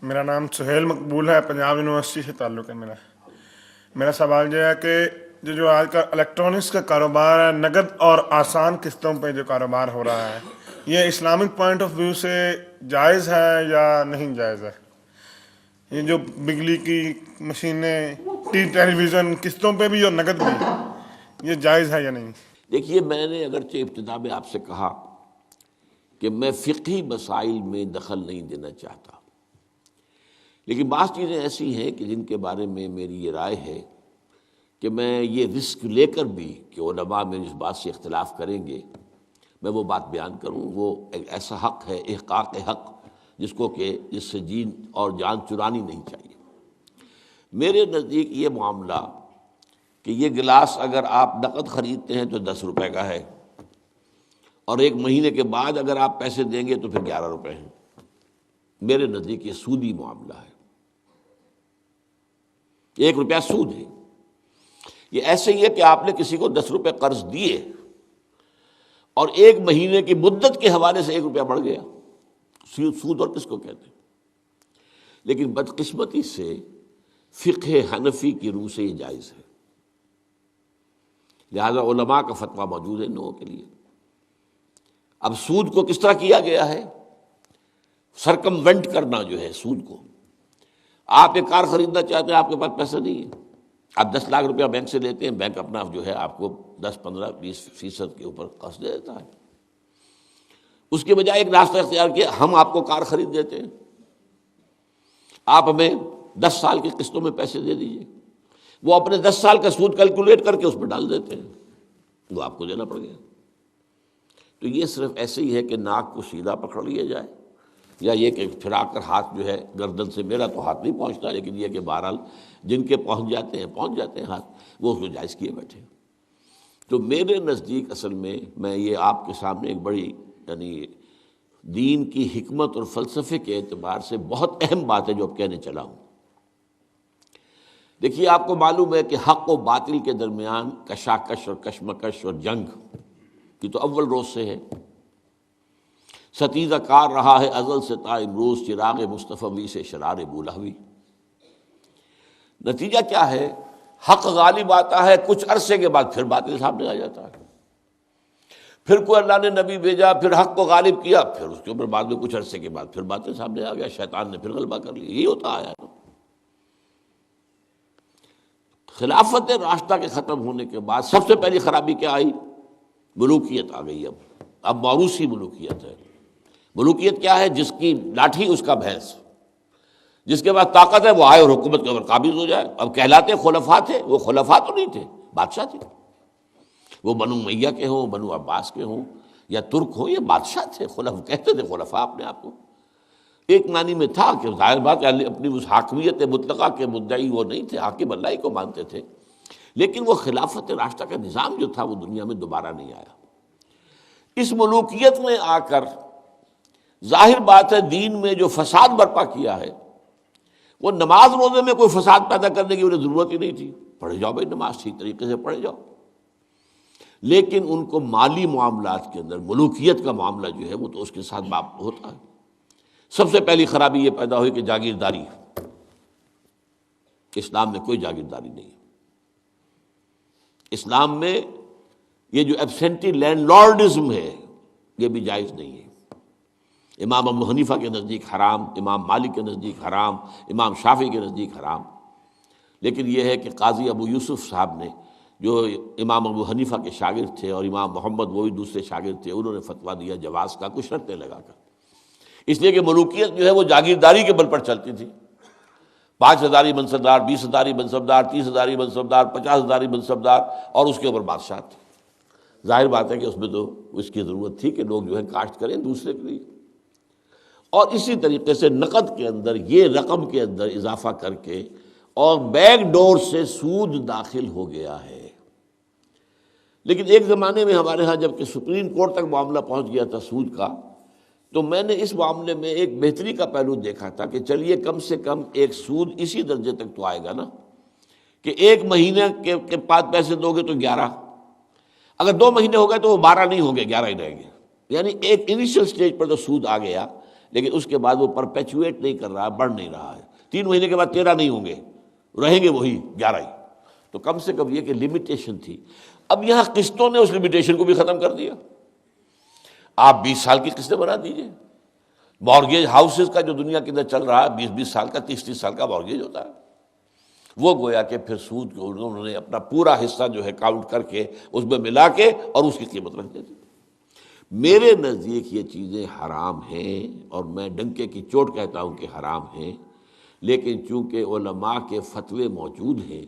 میرا نام سہیل مقبول ہے، پنجاب یونیورسٹی سے تعلق ہے میرا۔ میرا سوال یہ ہے کہ جو آج کا الیکٹرانکس کا کاروبار ہے، نقد اور آسان قسطوں پہ جو کاروبار ہو رہا ہے، یہ اسلامک پوائنٹ آف ویو سے جائز ہے یا نہیں جائز ہے؟ یہ جو بجلی کی مشینیں، ٹیلی ویژن قسطوں پہ بھی اور نقد بھی، یہ جائز ہے یا نہیں؟ دیکھیے، میں نے اگرچہ ابتدا میں آپ سے کہا کہ میں فقہی مسائل میں دخل نہیں دینا چاہتا، لیکن بعض چیزیں ایسی ہیں کہ جن کے بارے میں میری یہ رائے ہے کہ میں یہ رسک لے کر بھی کہ علماء میں اس بات سے اختلاف کریں گے، میں وہ بات بیان کروں۔ وہ ایک ایسا حق ہے، احقاق حق، جس سے جین اور جان چرانی نہیں چاہیے۔ میرے نزدیک یہ معاملہ کہ یہ گلاس اگر آپ نقد خریدتے ہیں تو 10 روپے کا ہے، اور 1 مہینے کے بعد اگر آپ پیسے دیں گے تو پھر 11 روپے ہیں، میرے نزدیک یہ سودی معاملہ ہے۔ 1 روپیہ سود ہے۔ یہ ایسے ہی ہے کہ آپ نے کسی کو 10 روپے قرض دیے اور 1 مہینے کی مدت کے حوالے سے 1 روپیہ بڑھ گیا۔ سود اور کس کو کہتے ہیں؟ لیکن بدقسمتی سے فقہ حنفی کی روح سے یہ جائز ہے، لہذا علماء کا فتویٰ موجود ہے ان لوگوں کے لیے۔ اب سود کو کس طرح کیا گیا ہے؟ سرکموینٹ کرنا جو ہے سود کو۔ آپ ایک کار خریدنا چاہتے ہیں، آپ کے پاس پیسہ نہیں ہے، آپ 10 لاکھ روپیہ بینک سے لیتے ہیں، بینک اپنا جو ہے آپ کو 10 15 20% کے اوپر قرض دے دیتا ہے۔ اس کے بجائے ایک راستہ اختیار کیا، ہم آپ کو کار خرید دیتے ہیں، آپ ہمیں 10 سال کی قسطوں میں پیسے دے دیجیے۔ وہ اپنے 10 سال کا سود کیلکولیٹ کر کے اس میں ڈال دیتے ہیں، وہ آپ کو دینا پڑ گیا۔ تو یہ صرف ایسے ہی ہے کہ ناک کو سیدھا پکڑ لیا جائے، یا یہ کہ پھرا کر ہاتھ جو ہے گردن سے، میرا تو ہاتھ نہیں پہنچتا، لیکن یہ کہ بہرحال جن کے پہنچ جاتے ہیں ہاتھ، وہ اس کو جائز کیے بیٹھے۔ تو میرے نزدیک اصل میں یہ آپ کے سامنے ایک بڑی دین کی حکمت اور فلسفے کے اعتبار سے بہت اہم بات ہے جو اب کہنے چلا ہوں۔ دیکھیے، آپ کو معلوم ہے کہ حق و باطل کے درمیان کشاکش اور کشمکش اور جنگ کی تو اول روز سے ہے۔ ستیزہ کار رہا ہے ازل سے تا امروز، چراغ مصطفی سے شرار بولہوی۔ نتیجہ کیا ہے؟ حق غالب آتا ہے، کچھ عرصے کے بعد پھر باطل سامنے آ جاتا ہے، پھر کوئی اللہ نے نبی بھیجا، پھر حق کو غالب کیا، پھر اس کے اوپر بعد میں کچھ عرصے کے بعد پھر باطل سامنے آ گیا، شیطان نے پھر غلبہ کر لیا۔ یہی ہوتا آیا نا۔ خلافت راشدہ کے ختم ہونے کے بعد سب سے پہلی خرابی کیا آئی؟ ملوکیت آ گئی۔ اب موروثی ملوکیت ہے۔ ملوکیت کیا ہے؟ جس کی لاٹھی اس کا بھینس، جس کے بعد طاقت ہے وہ آئے اور حکومت کے اوپر قابض ہو جائے۔ اب کہلاتے خلفاء تھے، وہ خلفاء تو نہیں تھے، بادشاہ تھے۔ وہ بنو امیہ کے ہوں، بنو عباس کے ہوں، یا ترک ہوں، یہ بادشاہ تھے، کہتے تھے خلفاء اپنے آپ کو۔ ایک معنی میں تھا کہ ظاہر بات ہے اپنی اس حاکمیت مطلقہ کے مدعی وہ نہیں تھے، حاکم اللہ ہی کو مانتے تھے، لیکن وہ خلافت راشدہ کا نظام جو تھا وہ دنیا میں دوبارہ نہیں آیا۔ اس ملوکیت میں آ کر ظاہر بات ہے دین میں جو فساد برپا کیا ہے، وہ نماز روزے میں کوئی فساد پیدا کرنے کی انہیں ضرورت ہی نہیں تھی، پڑھے جاؤ بھائی نماز، ٹھیک طریقے سے پڑھے جاؤ۔ لیکن ان کو مالی معاملات کے اندر ملوکیت کا معاملہ جو ہے وہ تو اس کے ساتھ باپ ہوتا ہے۔ سب سے پہلی خرابی یہ پیدا ہوئی کہ جاگیرداری۔ اسلام میں کوئی جاگیرداری نہیں ہے۔ اسلام میں یہ جو ایبسینٹی لینڈ لارڈزم ہے یہ بھی جائز نہیں ہے۔ امام ابو حنیفہ کے نزدیک حرام، امام مالک کے نزدیک حرام، امام شافعی کے نزدیک حرام۔ لیکن یہ ہے کہ قاضی ابو یوسف صاحب نے، جو امام ابو حنیفہ کے شاگرد تھے، اور امام محمد وہ بھی دوسرے شاگرد تھے، انہوں نے فتویٰ دیا جواز کا، کچھ شرطیں لگا کر، اس لیے کہ ملوکیت جو ہے وہ جاگیرداری کے بل پر چلتی تھی۔ 5 ہزاری منصبدار، 20 ہزاری منصبدار، 30 ہزاری منصبدار، 50 ہزاری منصبدار، اور اس کے اوپر بادشاہ تھے۔ ظاہر بات ہے کہ اس میں تو اس کی ضرورت تھی کہ لوگ جو ہے کاشت کریں دوسرے کے لیے۔ اور اسی طریقے سے نقد کے اندر یہ رقم کے اندر اضافہ کر کے اور بیک ڈور سے سود داخل ہو گیا ہے۔ لیکن ایک زمانے میں ہمارے ہاں جب کہ سپریم کورٹ تک معاملہ پہنچ گیا تھا سود کا، تو میں نے اس معاملے میں ایک بہتری کا پہلو دیکھا تھا کہ چلیے کم سے کم ایک سود اسی درجے تک تو آئے گا نا کہ 1 مہینے کے بعد پیسے دو گے تو 11، اگر 2 مہینے ہو گئے تو وہ 12 نہیں ہوں گے، 11 ہی رہیں گے۔ یعنی ایک انیشل سٹیج پر تو سود آ گیا، لیکن اس کے بعد وہ پرپیچویٹ نہیں کر رہا، بڑھ نہیں رہا ہے. 3 مہینے کے بعد 13 نہیں ہوں گے، رہیں گے وہی 11 ہی. تو کم سے کم یہ کہ لمیٹیشن تھی. اب یہاں قسطوں نے اس لمیٹیشن کو بھی ختم کر دیا. آپ 20 سال کی قسطیں بنا دیجئے. مارگیج ہاؤسز کا جو دنیا کے اندر چل رہا ہے 20 سال کا، 30 سال کا مارگیج ہوتا ہے. وہ گویا کہ پھر سود کو انہوں نے اپنا پورا حصہ جو ہے کاؤنٹ کر کے اس میں ملا کے اور اس کی قیمت رکھ دیتی. میرے نزدیک یہ چیزیں حرام ہیں، اور میں ڈنکے کی چوٹ کہتا ہوں کہ حرام ہیں. لیکن چونکہ علماء کے فتوے موجود ہیں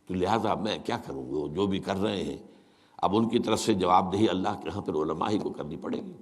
تو لہٰذا میں کیا کروں گا، جو بھی کر رہے ہیں اب ان کی طرف سے جواب دہی اللہ کے ہاں پھر علماء ہی کو کرنی پڑے گی.